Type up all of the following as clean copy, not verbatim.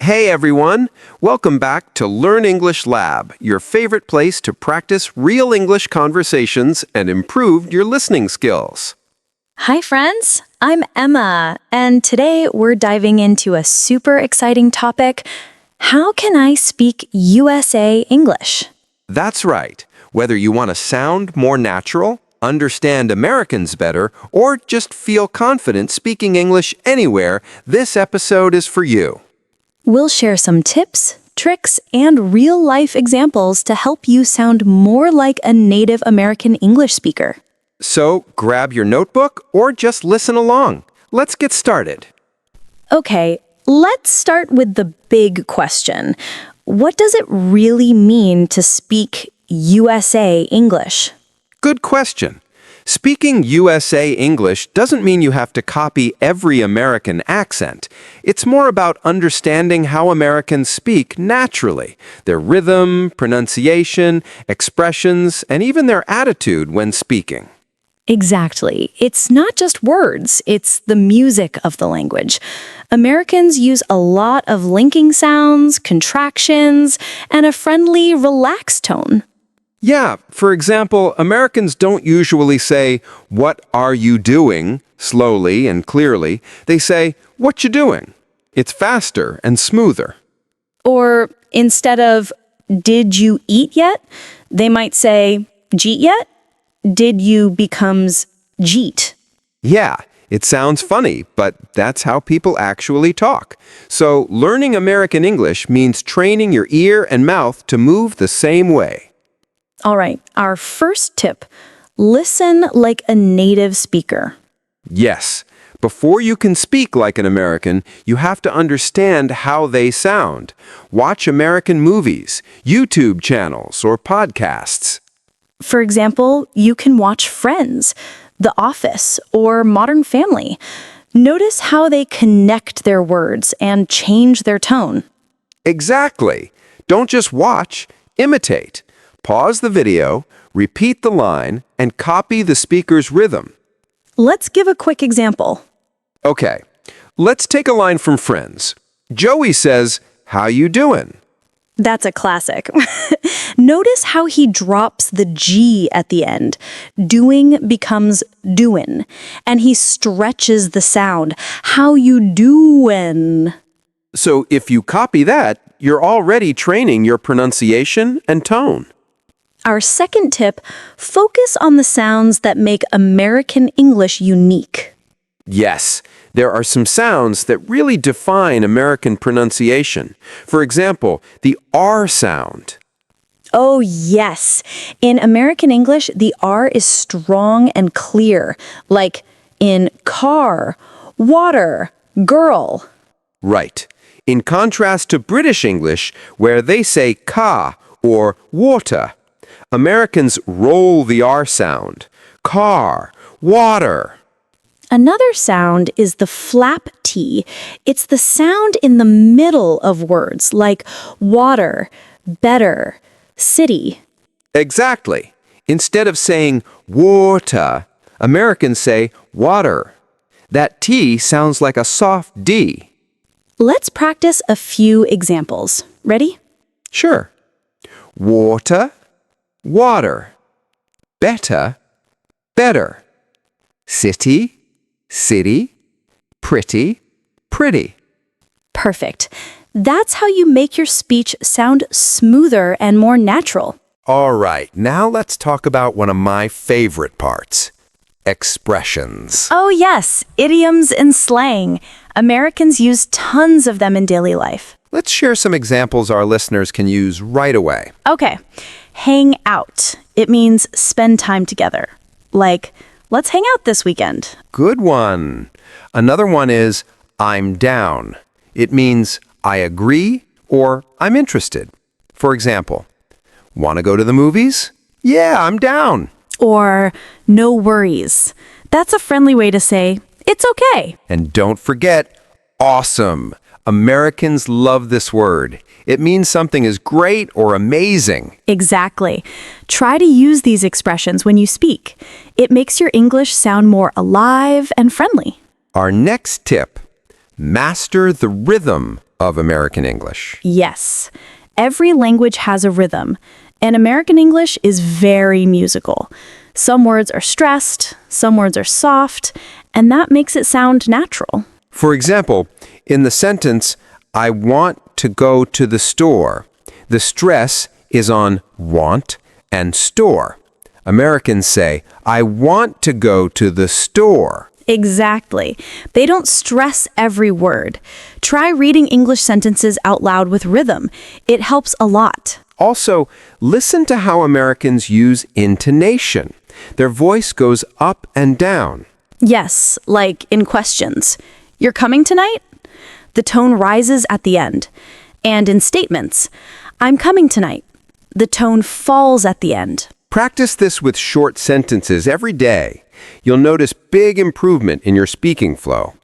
Hey everyone! Welcome back to Learn English Lab, your favorite place to practice real English conversations and improve your listening skills. Hi friends, I'm Emma, and today we're diving into a super exciting topic. How can I speak USA English? That's right. Whether you want to sound more natural, understand Americans better, or just feel confident speaking English anywhere, this episode is for you. We'll share some tips, tricks, and real-life examples to help you sound more like a native American English speaker. So grab your notebook or just listen along. Let's get started. Okay, let's start with the big question. What does it really mean to speak USA English? Good question. Speaking USA English doesn't mean you have to copy every American accent. It's more about understanding how Americans speak naturally, their rhythm, pronunciation, expressions, and even their attitude when speaking. Exactly. It's not just words, it's the music of the language. Americans use a lot of linking sounds, contractions, and a friendly, relaxed tone. Yeah, for example, Americans don't usually say, "What are you doing?" slowly and clearly. They say, "What you doing?" It's faster and smoother. Or instead of, "Did you eat yet?" they might say, "Jeet yet?" Did you becomes jeet. Yeah, it sounds funny, but that's how people actually talk. So learning American English means training your ear and mouth to move the same way. All right, our first tip, listen like a native speaker. Yes, before you can speak like an American, you have to understand how they sound. Watch American movies, YouTube channels, or podcasts. For example, you can watch Friends, The Office, or Modern Family. Notice how they connect their words and change their tone. Exactly. Don't just watch, imitate. Pause the video, repeat the line, and copy the speaker's rhythm. Let's give a quick example. Okay, let's take a line from Friends. Joey says, "How you doing?" That's a classic. Notice how he drops the G at the end. Doing becomes doin', and he stretches the sound. How you doin'? So if you copy that, you're already training your pronunciation and tone. Our second tip, focus on the sounds that make American English unique. Yes, there are some sounds that really define American pronunciation. For example, the R sound. Oh, yes. In American English, the R is strong and clear, like in car, water, girl. Right. In contrast to British English, where they say ka or water, Americans roll the R sound. Car, water. Another sound is the flap T. It's the sound in the middle of words, like water, better, city. Exactly. Instead of saying water, Americans say water. That T sounds like a soft D. Let's practice a few examples. Ready? Sure. Water, water. Better, better. City, city. Pretty, pretty. Perfect. That's how you make your speech sound smoother and more natural. All right, now let's talk about one of my favorite parts. Expressions. Oh yes, idioms and slang. Americans use tons of them in daily life. Let's share some examples our listeners can use right away. Okay, hang out. It means spend time together. Like, let's hang out this weekend. Good one. Another one is I'm down. It means I agree or I'm interested. For example, want to go to the movies? Yeah, I'm down. Or no worries. That's a friendly way to say, it's okay. And don't forget, awesome. Americans love this word. It means something is great or amazing. Exactly. Try to use these expressions when you speak. It makes your English sound more alive and friendly. Our next tip, master the rhythm of American English. Yes, every language has a rhythm, and American English is very musical. Some words are stressed, some words are soft, and that makes it sound natural. For example, in the sentence, I want to go to the store, the stress is on want and store. Americans say, I want to go to the store. Exactly. They don't stress every word. Try reading English sentences out loud with rhythm. It helps a lot. Also, listen to how Americans use intonation. Their voice goes up and down. Yes, like in questions. You're coming tonight? The tone rises at the end. And in statements, I'm coming tonight. The tone falls at the end. Practice this with short sentences every day. You'll notice big improvement in your speaking flow.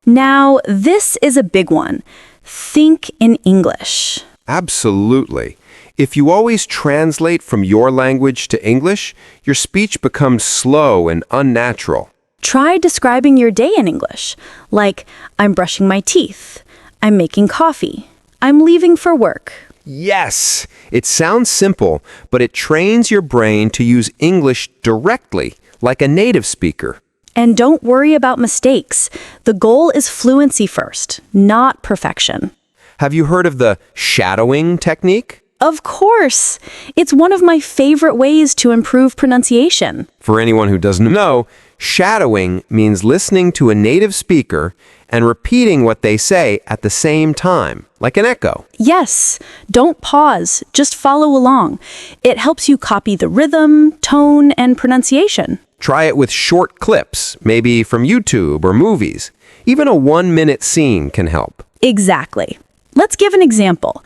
Now, this is a big one. Think in English. Absolutely. If you always translate from your language to English, your speech becomes slow and unnatural. Try describing your day in English, like, I'm brushing my teeth, I'm making coffee, I'm leaving for work. Yes! It sounds simple, but it trains your brain to use English directly, like a native speaker. And don't worry about mistakes. The goal is fluency first, not perfection. Have you heard of the shadowing technique? Of course! It's one of my favorite ways to improve pronunciation. For anyone who doesn't know, shadowing means listening to a native speaker and repeating what they say at the same time, like an echo. Yes, don't pause, just follow along. It helps you copy the rhythm, tone, and pronunciation. Try it with short clips, maybe from YouTube or movies. Even a 1-minute scene can help. Exactly. Let's give an example.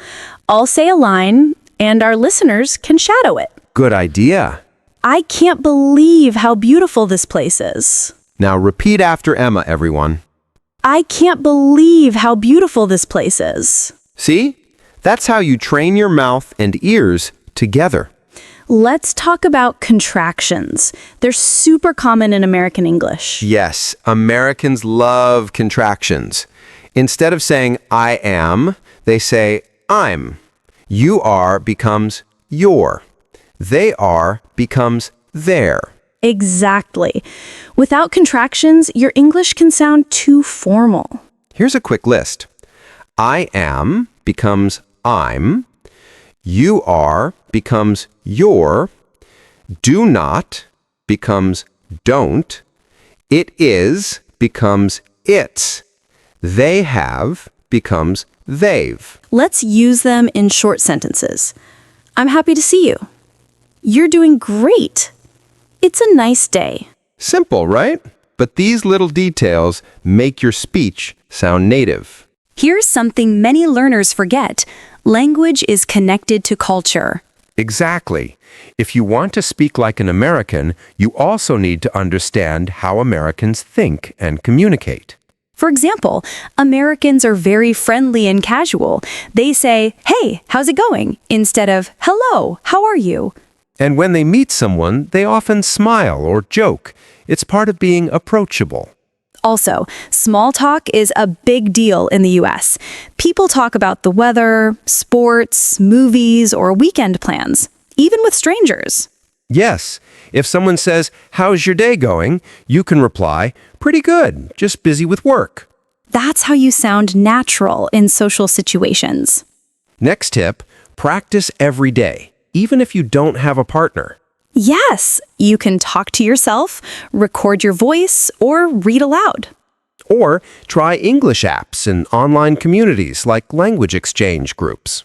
I'll say a line, and our listeners can shadow it. Good idea. I can't believe how beautiful this place is. Now repeat after Emma, everyone. I can't believe how beautiful this place is. See? That's how you train your mouth and ears together. Let's talk about contractions. They're super common in American English. Yes, Americans love contractions. Instead of saying I am, they say I'm. You are becomes your. They are becomes their. Exactly. Without contractions, your English can sound too formal. Here's a quick list. I am becomes I'm. You are becomes your. Do not becomes don't. It is becomes its. They have becomes they've. Let's use them in short sentences. I'm happy to see you. You're doing great. It's a nice day. Simple, right? But these little details make your speech sound native. Here's something many learners forget. Language is connected to culture. Exactly. If you want to speak like an American, you also need to understand how Americans think and communicate. For example, Americans are very friendly and casual. They say, hey, how's it going? Instead of, hello, how are you? And when they meet someone, they often smile or joke. It's part of being approachable. Also, small talk is a big deal in the US. People talk about the weather, sports, movies, or weekend plans, even with strangers. Yes, if someone says, how's your day going? You can reply, pretty good, just busy with work. That's how you sound natural in social situations. Next tip, practice every day, even if you don't have a partner. Yes, you can talk to yourself, record your voice, or read aloud. Or try English apps and online communities like language exchange groups.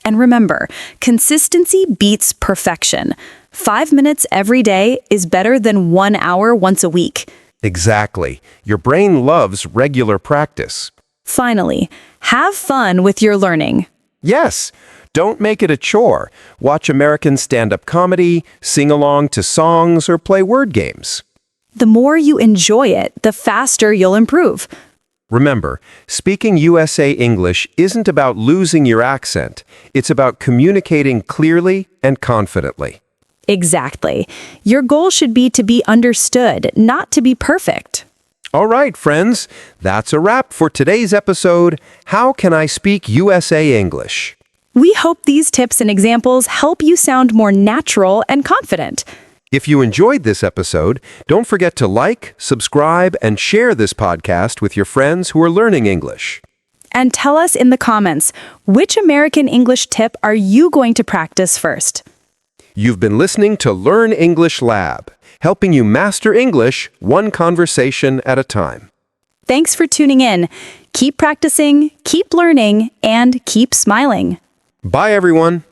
And remember, consistency beats perfection. 5 minutes every day is better than 1 hour once a week. Exactly. Your brain loves regular practice. Finally, have fun with your learning. Yes, don't make it a chore. Watch American stand-up comedy, sing along to songs, or play word games. The more you enjoy it, the faster you'll improve. Remember, speaking USA English isn't about losing your accent. It's about communicating clearly and confidently. Exactly. Your goal should be to be understood, not to be perfect. All right, friends, that's a wrap for today's episode, How Can I Speak USA English? We hope these tips and examples help you sound more natural and confident. If you enjoyed this episode, don't forget to like, subscribe, and share this podcast with your friends who are learning English. And tell us in the comments, which American English tip are you going to practice first? You've been listening to Learn English Lab, helping you master English one conversation at a time. Thanks for tuning in. Keep practicing, keep learning, and keep smiling. Bye, everyone.